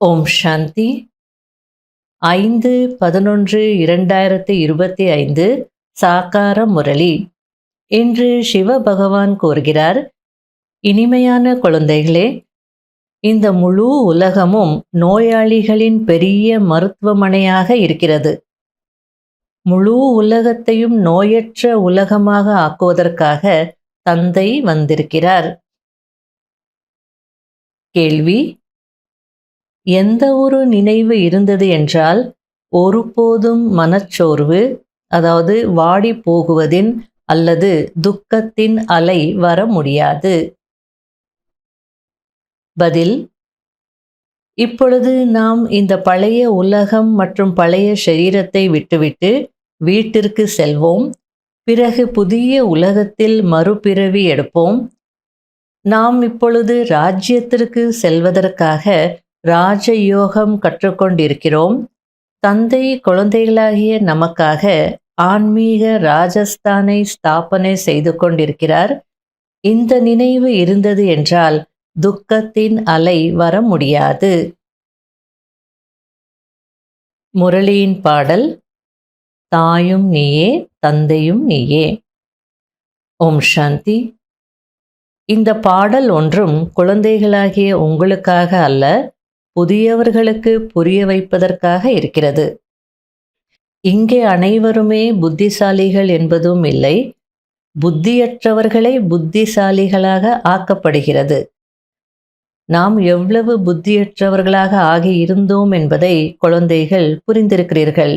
ஓம் சாந்தி. 5/11/2025 சாக்கார முரளி. இன்று சிவபகவான் கூறுகிறார், இனிமையான குழந்தைகளே, இந்த முழு உலகமும் நோயாளிகளின் பெரிய மருத்துவமனையாக இருக்கிறது. முழு உலகத்தையும் நோயற்ற உலகமாக ஆக்குவதற்காக தந்தை வந்திருக்கிறார். கேள்வி: எந்த ஒரு நினைவு இருந்தது என்றால் ஒருபோதும் மனச்சோர்வு, அதாவது வாடி போகுவதின் அல்லது துக்கத்தின் அலை வர முடியாது. பதில்: இப்பொழுது நாம் இந்த பழைய உலகம் மற்றும் பழைய சரீரத்தை விட்டுவிட்டு வீட்டிற்கு செல்வோம். பிறகு புதிய உலகத்தில் மறுபிறவி எடுப்போம். நாம் இப்பொழுது ராஜ்யத்திற்கு செல்வதற்காக ராஜயோகம் கற்றுக்கொண்டிருக்கிறோம். தந்தை குழந்தைகளாகிய நமக்காக ஆன்மீக ராஜஸ்தானை ஸ்தாபனை செய்து கொண்டிருக்கிறார். இந்த நினைவு இருந்தது என்றால் துக்கத்தின் அலை வர முடியாது. முரளியின் பாடல்: தாயும் நீயே, தந்தையும் நீயே. ஓம் சாந்தி. இந்த பாடல் ஒன்றும் குழந்தைகளாகிய உங்களுக்காக அல்ல, புதியவர்களுக்கு புரிய வைப்பதற்காக இருக்கிறது. இங்கே அனைவருமே புத்திசாலிகள் என்பதும் இல்லை, புத்தியற்றவர்களை புத்திசாலிகளாக ஆக்கப்படுகிறது. நாம் எவ்வளவு புத்தியற்றவர்களாக ஆகி இருந்தோம் என்பதை குழந்தைகள் புரிந்திருக்கிறீர்கள்.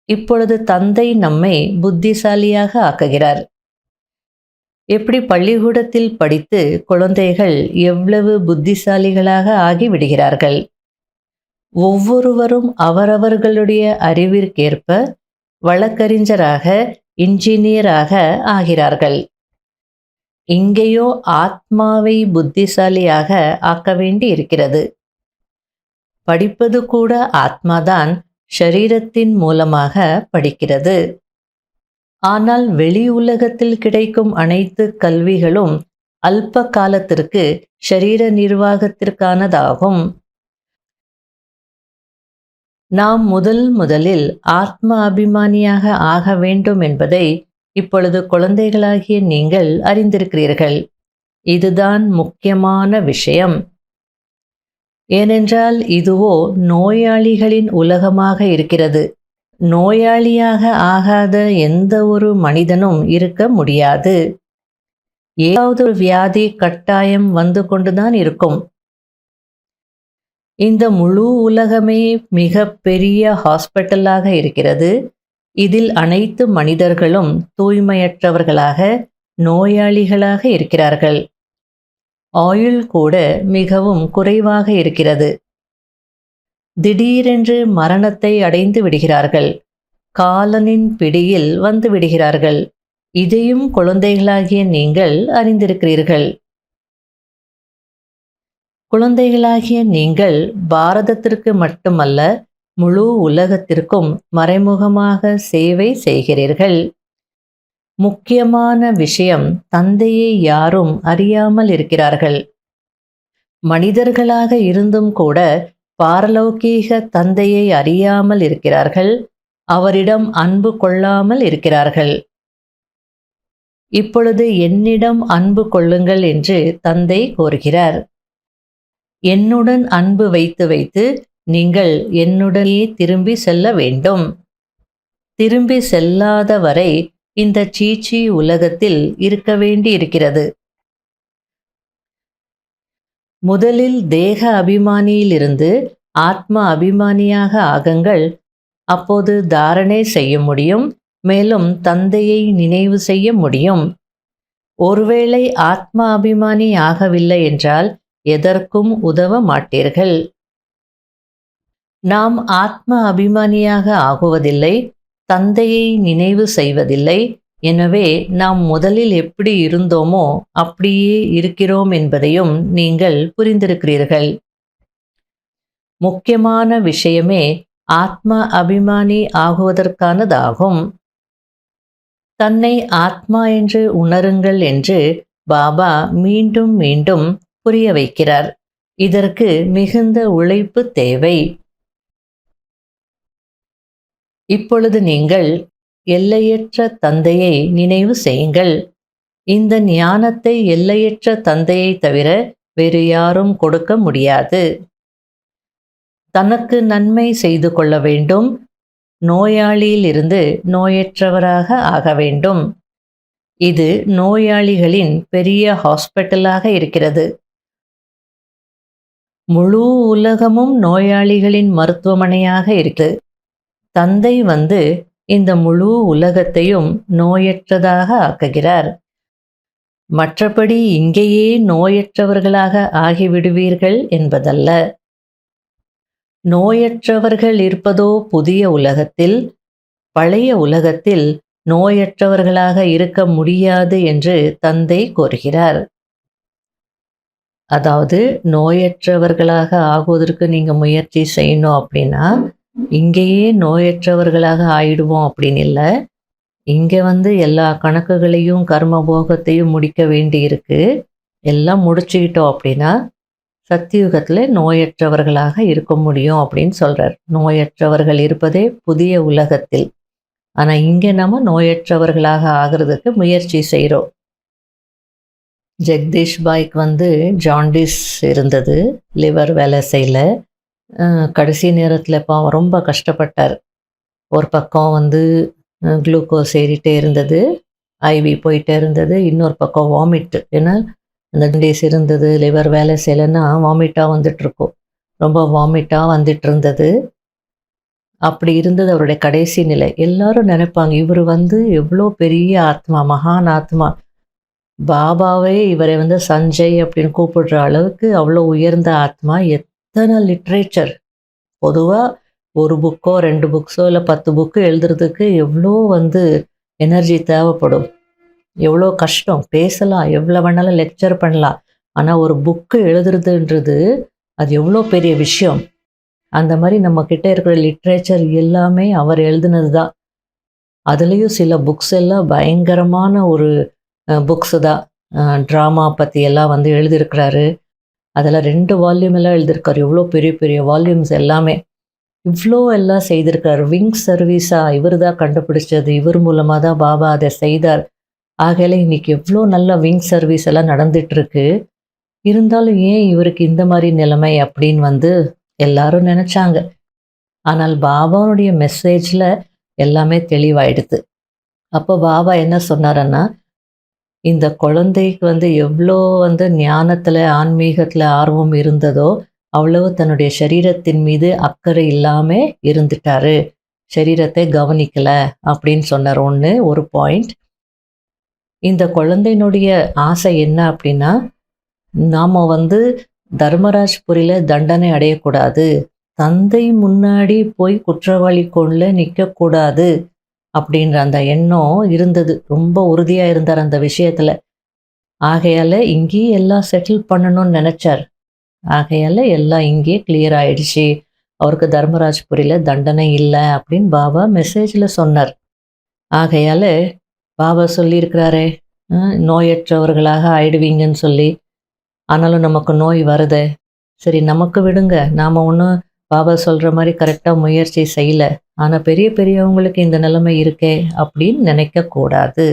இப்பொழுது தந்தை நம்மை புத்திசாலியாக ஆக்குகிறார். எப்படி பள்ளிக்கூடத்தில் படித்து குழந்தைகள் எவ்வளவு புத்திசாலிகளாக ஆகிவிடுகிறார்கள். ஒவ்வொருவரும் அவரவர்களுடைய அறிவிற்கேற்ப வழக்கறிஞராக, இன்ஜினியராக ஆகிறார்கள். இங்கேயோ ஆத்மாவை புத்திசாலியாக ஆக்க வேண்டி இருக்கிறது. படிப்பது கூட ஆத்மாதான் ஷரீரத்தின் மூலமாக படிக்கிறது. ஆனால் வெளி உலகத்தில் கிடைக்கும் அனைத்து கல்விகளும் அல்ப காலத்திற்கு ஷரீர நிர்வாகத்திற்கானதாகும். நாம் முதலில் ஆத்ம அபிமானியாக ஆக வேண்டும் என்பதை இப்பொழுது குழந்தைகளாகிய நீங்கள் அறிந்திருக்கிறீர்கள். இதுதான் முக்கியமான விஷயம். ஏனென்றால் இதுவோ நோயாளிகளின் உலகமாக இருக்கிறது. நோயாளியாக ஆகாத எந்த ஒரு மனிதனும் இருக்க முடியாது. ஏதாவது ஒரு வியாதி கட்டாயம் வந்து கொண்டுதான் இருக்கும். இந்த முழு உலகமே மிக பெரிய ஹாஸ்பிட்டலாக இருக்கிறது. இதில் அனைத்து மனிதர்களும் தூய்மையற்றவர்களாக, நோயாளிகளாக இருக்கிறார்கள். ஆயுள் கூட மிகவும் குறைவாக இருக்கிறது. திடீரென்று மரணத்தை அடைந்து விடுகிறார்கள். காலனின் பிடியில் வந்து விடுகிறார்கள். இதையும் குழந்தைகளாகிய நீங்கள் அறிந்திருக்கிறீர்கள். குழந்தைகளாகிய நீங்கள் பாரதத்திற்கு மட்டுமல்ல, முழு உலகத்திற்கும் மறைமுகமாக சேவை செய்கிறீர்கள். முக்கியமான விஷயம், தந்தையை யாரும் அறியாமல் இருக்கிறார்கள். மனிதர்களாக இருந்தும் கூட பாரலௌகீக தந்தையை அறியாமல் இருக்கிறார்கள். அவரிடம் அன்பு கொள்ளாமல் இருக்கிறார்கள். இப்பொழுது என்னிடம் அன்பு கொள்ளுங்கள் என்று தந்தை கோருகிறார். என்னுடன் அன்பு வைத்து வைத்து நீங்கள் என்னுடனே திரும்பி செல்ல வேண்டும். திரும்பி செல்லாத வரை இந்த சீச்சி உலகத்தில் இருக்க வேண்டி இருக்கிறது. முதலில் தேக அபிமானியிலிருந்து ஆத்ம அபிமானியாக ஆகுங்கள். அப்போது தாரணை செய்ய முடியும். மேலும் தந்தையை நினைவு செய்ய முடியும். ஒருவேளை ஆத்ம அபிமானி ஆகவில்லை என்றால் எதற்கும் உதவ மாட்டீர்கள். நாம் ஆத்ம அபிமானியாக ஆகுவதில்லை, தந்தையை நினைவு செய்வதில்லை. எனவே நாம் முதலில் எப்படி இருந்தோமோ அப்படியே இருக்கிறோம் என்பதையும் நீங்கள் புரிந்திருக்கிறீர்கள். முக்கியமான விஷயமே ஆத்ம அபிமானி ஆகுவதற்கானதாகும். தன்னை ஆத்மா என்று உணருங்கள் என்று பாபா மீண்டும் மீண்டும் புரிய வைக்கிறார். இதற்கு மிகுந்த உழைப்பு தேவை. இப்பொழுது நீங்கள் எல்லையற்ற தந்தையை நினைவு செய்யுங்கள். இந்த ஞானத்தை எல்லையற்ற தந்தையை தவிர வேறு யாரும் கொடுக்க முடியாது. தனக்கு நன்மை செய்து கொள்ள வேண்டும். நோயாளியிலிருந்து நோயற்றவராக ஆக வேண்டும். இது நோயாளிகளின் பெரிய ஹாஸ்பிட்டலாக இருக்கிறது. முழு உலகமும் நோயாளிகளின் மருத்துவமனையாக இருக்கிறது. தந்தை வந்து இந்த முழு உலகத்தையும் நோயற்றதாக ஆக்குகிறார். மற்றபடி இங்கேயே நோயற்றவர்களாக ஆகிவிடுவீர்கள் என்பதல்ல. நோயற்றவர்கள் இருப்பதோ புதிய உலகத்தில், பழைய உலகத்தில் நோயற்றவர்களாக இருக்க முடியாது என்று தந்தை கூறுகிறார். அதாவது நோயற்றவர்களாக ஆகுவதற்கு நீங்கள் முயற்சி செய்யணும் அப்படின்னா, இங்கேயே நோயற்றவர்களாக ஆயிடுவோம் அப்படின்னு இல்லை. இங்கே வந்து எல்லா கணக்குகளையும் கர்மபோகத்தையும் முடிக்க வேண்டி இருக்கு. எல்லாம் முடிச்சுக்கிட்டோம் அப்படின்னா சத்தியுகத்தில் நோயற்றவர்களாக இருக்க முடியும் அப்படின்னு சொல்கிறார். நோயற்றவர்கள் இருப்பதே புதிய உலகத்தில். ஆனால் இங்கே நம்ம நோயற்றவர்களாக ஆகிறதுக்கு முயற்சி செய்கிறோம். ஜெகதீஷ் பாய்க்கு வந்து ஜாண்டிஸ் இருந்தது, லிவர் வேலை செய்யல. கடைசி நேரத்தில் இப்போ ரொம்ப கஷ்டப்பட்டார். ஒரு பக்கம் வந்து குளுக்கோஸ் ஏறிட்டே இருந்தது, ஐவி போயிட்டே இருந்தது. இன்னொரு பக்கம் வாமிட்டு. ஏன்னா அந்த டேஸ் இருந்தது, லிவர் வேலை செய்யலைன்னா வாமிட்டாக வந்துட்டுருக்கும். ரொம்ப வாமிட்டாக வந்துட்டு இருந்தது. அப்படி இருந்தது அவருடைய கடைசி நிலை. எல்லாரும் நினைப்பாங்க, இவர் வந்து எவ்வளோ பெரிய ஆத்மா, மகான் ஆத்மா. பாபாவே இவரை வந்து சஞ்சய் அப்படின்னு கூப்பிடுற அளவுக்கு அவ்வளோ உயர்ந்த ஆத்மா. எத்தனை லிட்ரேச்சர். பொதுவாக ஒரு புக்கோ 2 புக்ஸோ இல்லை 10 புக்கு எழுதுறதுக்கு எவ்வளோ வந்து எனர்ஜி தேவைப்படும். எவ்வளோ கஷ்டம். பேசலாம், எவ்வளோ வேணாலும் லெக்சர் பண்ணலாம். ஆனால் ஒரு புக்கு எழுதுறதுன்றது அது எவ்வளோ பெரிய விஷயம். அந்த மாதிரி நம்மக்கிட்ட இருக்கிற லிட்ரேச்சர் எல்லாமே அவர் எழுதுனது தான். அதுலேயும் சில புக்ஸ் எல்லாம் பயங்கரமான ஒரு புக்ஸு தான். ட்ராமா பற்றி எல்லாம் வந்து எழுதியிருக்கிறாரு. அதில் 2 வால்யூம் எல்லாம் எழுதியிருக்காரு. எவ்வளோ பெரிய பெரிய வால்யூம்ஸ் எல்லாமே. இவ்வளோ எல்லாம் செய்திருக்கார். விங் சர்வீஸாக இவர் தான் கண்டுபிடிச்சது. இவர் மூலமாக தான் பாபா அதை செய்தார். ஆகையில இன்னைக்கு எவ்வளோ நல்ல விங் சர்வீஸ் எல்லாம் நடந்துகிட்ருக்கு. இருந்தாலும் ஏன் இவருக்கு இந்த மாதிரி நிலைமை அப்படின்னு வந்து எல்லாரும் நினச்சாங்க. ஆனால் பாபாவுடைய மெசேஜில் எல்லாமே தெளிவாயிடுது. அப்போ பாபா என்ன சொன்னாரன்னா, இந்த குழந்தைக்கு வந்து எவ்வளோ வந்து ஞானத்தில் ஆன்மீகத்தில் ஆர்வம் இருந்ததோ அவ்வளவு தன்னுடைய சரீரத்தின் மீது அக்கறை இல்லாமல் இருந்துட்டாரு. சரீரத்தை கவனிக்கலை அப்படின்னு சொன்னார். ஒரு பாயிண்ட். இந்த குழந்தையினுடைய ஆசை என்ன அப்படின்னா, நாம் வந்து தர்மராஜ்புரியில் தண்டனை அடையக்கூடாது, தந்தை முன்னாடி போய் குற்றவாளி கொள்ள நிற்கக்கூடாது அப்படின்ற அந்த எண்ணம் இருந்தது. ரொம்ப உறுதியாக இருந்தார் அந்த விஷயத்தில். ஆகையால் இங்கேயே எல்லாம் செட்டில் பண்ணணும்னு நினச்சார். ஆகையால் எல்லாம் இங்கேயே கிளியர் ஆயிடுச்சு. அவருக்கு தர்மராஜ்புரியில் தண்டனை இல்லை அப்படின்னு பாபா மெசேஜில் சொன்னார். ஆகையால் பாபா சொல்லியிருக்கிறாரே, நோயற்றவர்களாக ஆயிடுவீங்கன்னு சொல்லி. ஆனாலும் நமக்கு நோய் வருது. சரி, நமக்கு விடுங்க, நாம் ஒன்றும் பாபா சொல்கிற மாதிரி கரெக்டாக முயற்சி செய்யலை. ஆனால் பெரிய பெரியவங்களுக்கு இந்த நிலைமை இருக்கே அப்படின்னு நினைக்கக்கூடாது.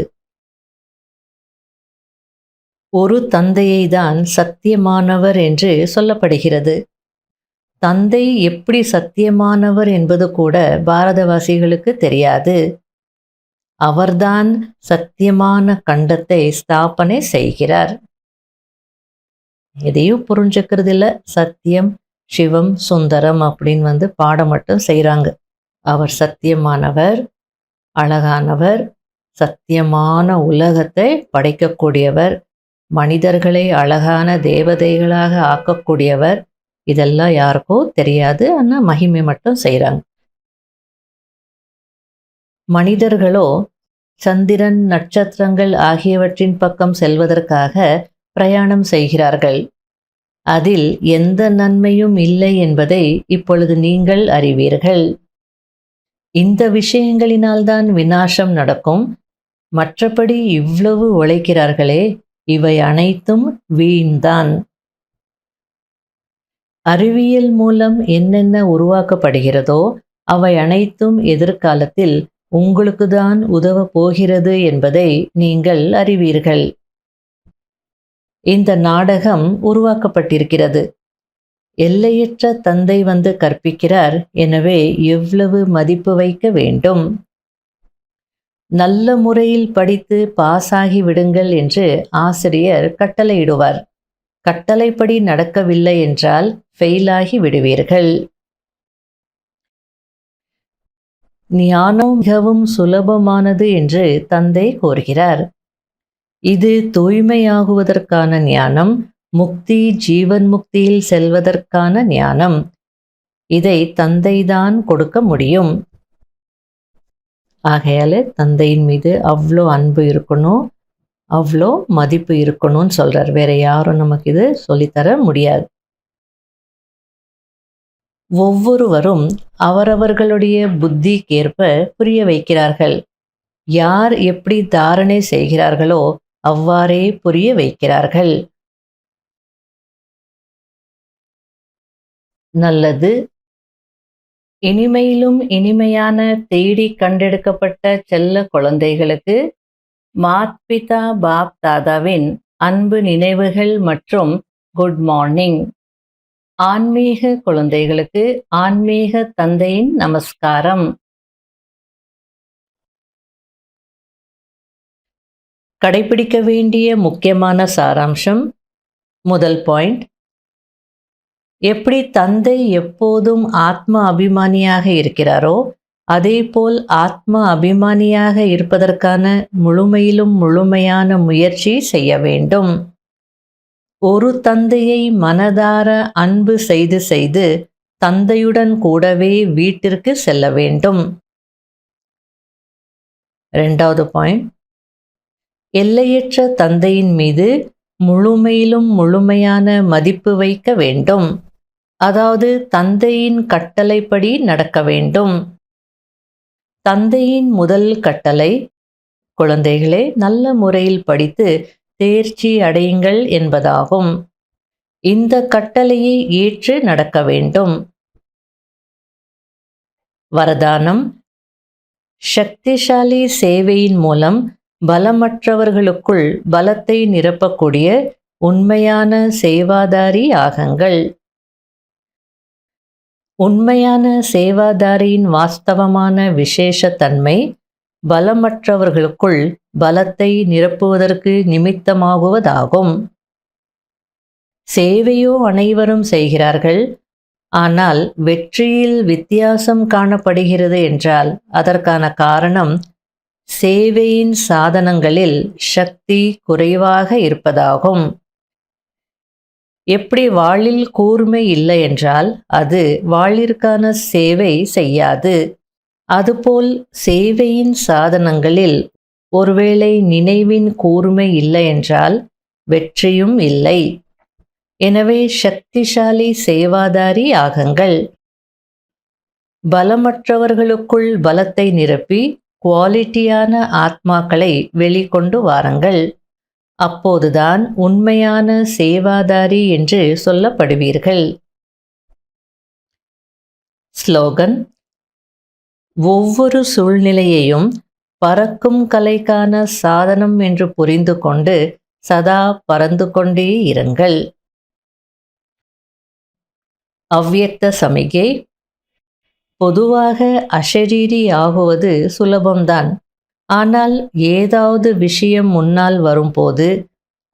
ஒரு தந்தையை தான் சத்தியமானவர் என்று சொல்லப்படுகிறது. தந்தை எப்படி சத்தியமானவர் என்பது கூட பாரதவாசிகளுக்கு தெரியாது. அவர்தான் சத்தியமான கண்டத்தை ஸ்தாபனை செய்கிறார். எதையும் புரிஞ்சுக்கிறது இல்லை. சத்தியம், சிவம், சுந்தரம் அப்படின்னு வந்து பாடம் மட்டும் செய்கிறாங்க. அவர் சத்தியமானவர், அழகானவர், சத்தியமான உலகத்தை படைக்கக்கூடியவர், மனிதர்களை அழகான தேவதைகளாக ஆக்கக்கூடியவர். இதெல்லாம் யாருக்கோ தெரியாது. ஆனால் மகிமை மட்டும் செய்கிறாங்க. மனிதர்களோ சந்திரன், நட்சத்திரங்கள் ஆகியவற்றின் பக்கம் செல்வதற்காக பிரயாணம் செய்கிறார்கள். அதில் எந்த நன்மையும் இல்லை என்பதை இப்பொழுது நீங்கள் அறிவீர்கள். இந்த விஷயங்களினால்தான் விநாசம் நடக்கும். மற்றபடி இவ்வளவு உழைக்கிறார்களே, இவை அனைத்தும் வீண்தான். அறிவியல் மூலம் என்னென்ன உருவாக்கப்படுகிறதோ அவை அனைத்தும் எதிர்காலத்தில் உங்களுக்கு தான் உதவப் போகிறது என்பதை நீங்கள் அறிவீர்கள். இந்த நாடகம் உருவாக்கப்பட்டிருக்கிறது. எல்லையற்ற தந்தை வந்து கற்பிக்கிறார். எனவே எவ்வளவு மதிப்பு வைக்க வேண்டும்? நல்ல முறையில் படித்து பாஸ் ஆகி விடுங்கள் என்று ஆசிரியர் கட்டளையிடுவார். கட்டளைப்படி நடக்கவில்லை என்றால் ஃபெயிலாகி விடுவீர்கள். ஞானம் மிகவும் சுலபமானது என்று தந்தை கூறுகிறார். இது தூய்மையாகுவதற்கான ஞானம், முக்தி, ஜீவன் முக்தியில் செல்வதற்கான ஞானம். இதை தந்தைதான் கொடுக்க முடியும். ஆகையால தந்தையின் மீது அவ்வளோ அன்பு இருக்கணும், அவ்வளோ மதிப்பு இருக்கணும்னு சொல்றார். வேற யாரும் நமக்கு இது சொல்லித்தர முடியாது. ஒவ்வொருவரும் அவரவர்களுடைய புத்திக்கேற்ப புரிய வைக்கிறார்கள். யார் எப்படி தாரணை செய்கிறார்களோ அவ்வாறே புரிய வைக்கிறார்கள். நல்லது. இனிமையிலும் இனிமையான தேடி கண்டெடுக்கப்பட்ட செல்ல குழந்தைகளுக்கு மாத் பிதா பாப் தாதாவின் அன்பு நினைவுகள் மற்றும் குட் மார்னிங். ஆன்மீக குழந்தைகளுக்கு ஆன்மீக தந்தையின் நமஸ்காரம். கடைபிடிக்க வேண்டிய முக்கியமான சாராம்சம். முதல் பாயிண்ட், எப்படி தந்தை எப்போதும் ஆத்ம அபிமானியாக இருக்கிறாரோ அதேபோல் ஆத்ம அபிமானியாக இருப்பதற்கான முழுமையிலும் முழுமையான முயற்சி செய்ய வேண்டும். ஒரு தந்தையை மனதார அன்பு செய்து செய்து தந்தையுடன் கூடவே வீட்டிற்கு செல்ல வேண்டும். இரண்டாவது பாயிண்ட், எல்லையற்ற தந்தையின் மீது முழுமையிலும் முழுமையான மதிப்பு வைக்க வேண்டும். அதாவது தந்தையின் கட்டளைப்படி நடக்க வேண்டும். தந்தையின் முதல் கட்டளை, குழந்தைகளே நல்ல முறையில் படித்து தேர்ச்சி அடையுங்கள் என்பதாகும். இந்த கட்டளையை ஏற்று நடக்க வேண்டும். வரதானம், சக்திசாலி சேவையின் மூலம் பலமற்றவர்களுக்குள் பலத்தை நிரப்பக்கூடிய உண்மையான சேவாதாரி ஆகுங்கள். உண்மையான சேவாதாரியின் வாஸ்தவமான விசேஷ தன்மை பலமற்றவர்களுக்குள் பலத்தை நிரப்புவதற்கு நிமித்தமாகுவதாகும். சேவையோ அனைவரும் செய்கிறார்கள். ஆனால் வெற்றியில் வித்தியாசம் காணப்படுகிறது என்றால் அதற்கான காரணம் சேவையின் சாதனங்களில் சக்தி குறைவாக இருப்பதாகும். எப்படி வாளில் கூர்மை இல்லை என்றால் அது வாளிற்கான சேவை செய்யாது. அதுபோல் சேவையின் சாதனங்களில் ஒருவேளை நினைவின் கூர்மை இல்லை என்றால் வெற்றியும் இல்லை. எனவே சக்திசாலி சேவாதாரி ஆகுங்கள். பலமற்றவர்களுக்குள் பலத்தை நிரப்பி குவாலிட்டியான ஆத்மாக்களை வெளிக்கொண்டு வாருங்கள். அப்போதுதான் உண்மையான சேவாதாரி என்று சொல்லப்படுவீர்கள். ஸ்லோகன், ஒவ்வொரு சூழ்நிலையையும் பறக்கும் கலைக்கான சாதனம் என்று புரிந்து கொண்டு சதா பறந்து கொண்டே இருங்கள். அவ்யக்த சமிகை. பொதுவாக அஷரீரி ஆகுவது சுலபம்தான். ஆனால் ஏதாவது விஷயம் முன்னால் வரும்போது,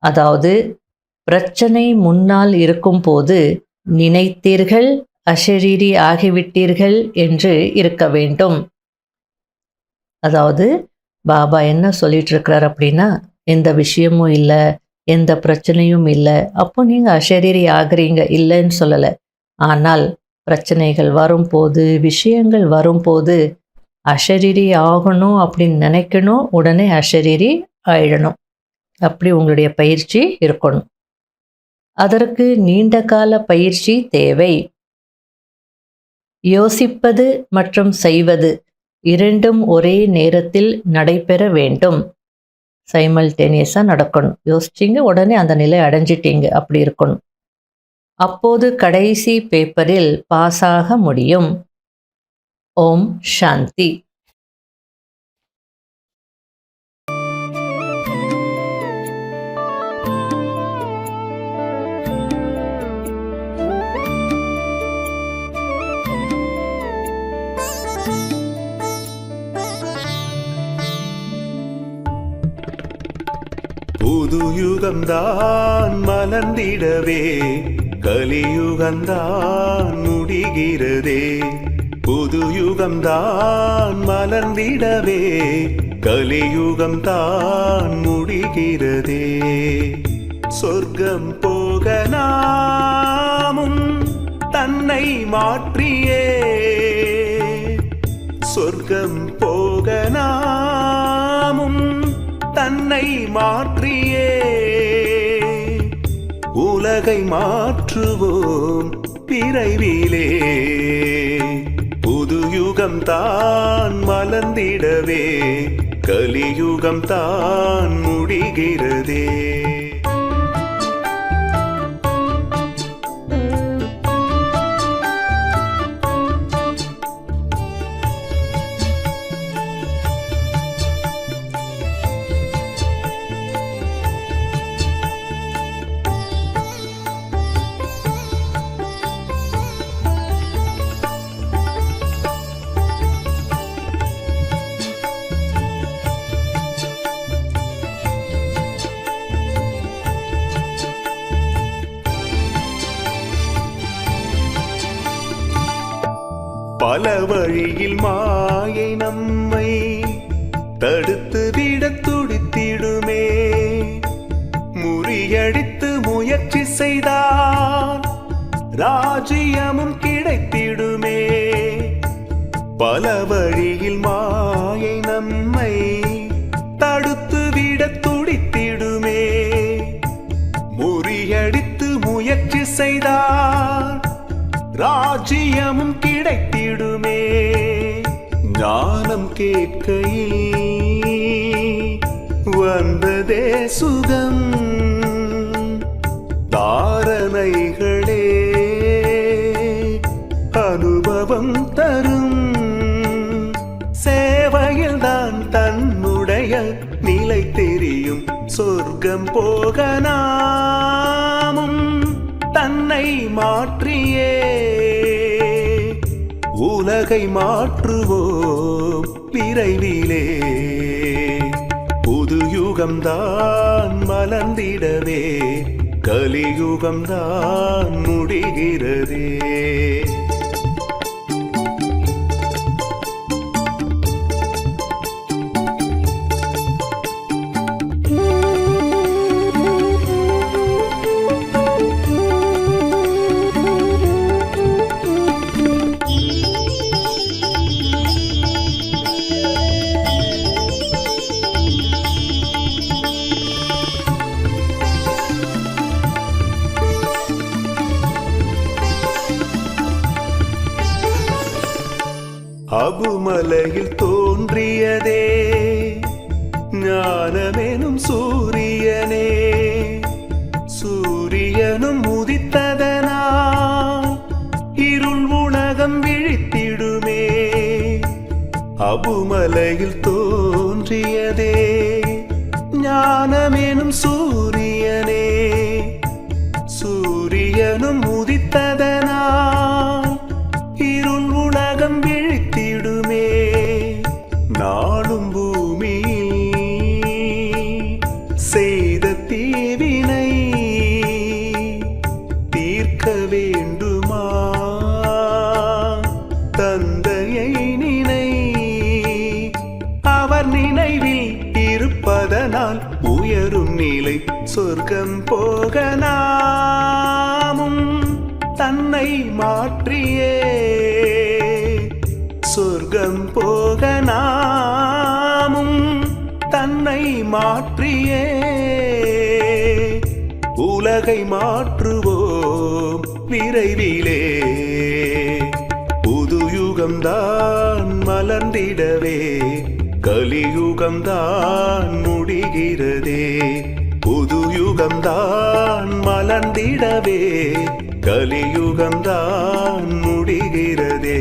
அதாவது பிரச்சனை முன்னால் இருக்கும்போது நினைத்தீர்கள் அஷரீரி ஆகிவிட்டீர்கள் என்று இருக்க வேண்டும். அதாவது பாபா என்ன சொல்லிட்டு இருக்கிறார் அப்படின்னா, எந்த விஷயமும் இல்லை, எந்த பிரச்சனையும் இல்லை, அப்போ நீங்கள் அஷரீரி ஆகுறீங்க, இல்லைன்னு சொல்லலை. ஆனால் பிரச்சனைகள் வரும்போது, விஷயங்கள் வரும்போது அஷரீரி ஆகணும் அப்படின்னு நினைக்கணும், உடனே அஷரீரி ஆயிடணும். அப்படி உங்களுடைய பயிற்சி இருக்கணும். அதற்கு நீண்ட கால பயிற்சி தேவை. யோசிப்பது மற்றும் செய்வது இரண்டும் ஒரே நேரத்தில் நடைபெற வேண்டும். சைமல்டேனியஸாக நடக்கணும். யோசிச்சிங்க உடனே அந்த நிலை அடைஞ்சிட்டீங்க, அப்படி இருக்கணும். அப்போது கடைசி பேப்பரில் பாஸாக முடியும். ஓம் சாந்தி. புது யுகம்தான் மலர்ந்திடவே கலியுகம்தான் முடிகிறதே. புது யுகம்தான் மலர்ந்திடவே கலியுகம்தான் முடிகிறதே. சொர்க்கம் போக நாமும் தன்னை மாற்றியே, சொர்க்கம் போக நாமும் தன்னை மாற்றியே உலகை மாற்றுவோம் விரைவிலே. புது யுகம் தான் மலர்ந்திடவே கலியுகம் தான் முடிகிறதே. பல வழியில் மாயை நம்மை தடுத்து விட துடித்திடுமே. முறியடித்து முயற்சி செய்தால் ராஜ்யமும் கிடைத்திடுமே. பல வழியில் மாயை நம்மை தடுத்து விட துடித்திடுமே. முறியடித்து முயற்சி செய்தால் ராஜ்யமும் கிடைத்திடுமே. ஞானம் கேட்கையில் வந்ததே சுகம், தாரணைகளே அனுபவம் தரும். சேவையில் தான் தன்னுடைய நிலை தெரியும். சொர்க்கம் போக நாமும் தன்னை மாற்றியே உலகை மாற்றுவோம் விரைவிலே. புது யுகம்தான் மலர்ந்திடவே கலியுகம்தான் முடிகிறதே. அபுமலையில் தோன்றியதே ஞானமெனும் சூரியனே. சூரியனும் உதித்ததனால் இருள் உலகம் விழித்திடுமே. அபுமலையில் தோன்றியதே ஞானமெனும் சூரியனே. சூரியனும் உதித்ததனால் இருள் உலகம் விழித்திடுமே. நாளும் பூமியில் செய்த தீவினை தீர்க்க வேண்டுமா? தந்தையை நினை, அவர் நினைவில் இருப்பதனால் உயரும் நிலை. சொர்க்கம் போக நாமும் தன்னை மாற்றியே சொர்க்கம் போக நாமும் தன்னை மாற்றியே உலகை மாற்றுவோம் விரைவிலே. புது யுகம்தான் மலர்ந்திடவே கலியுகம்தான் முடிகிறதே. புது யுகம்தான் மலர்ந்திடவே கலியுகம்தான் முடிகிறதே.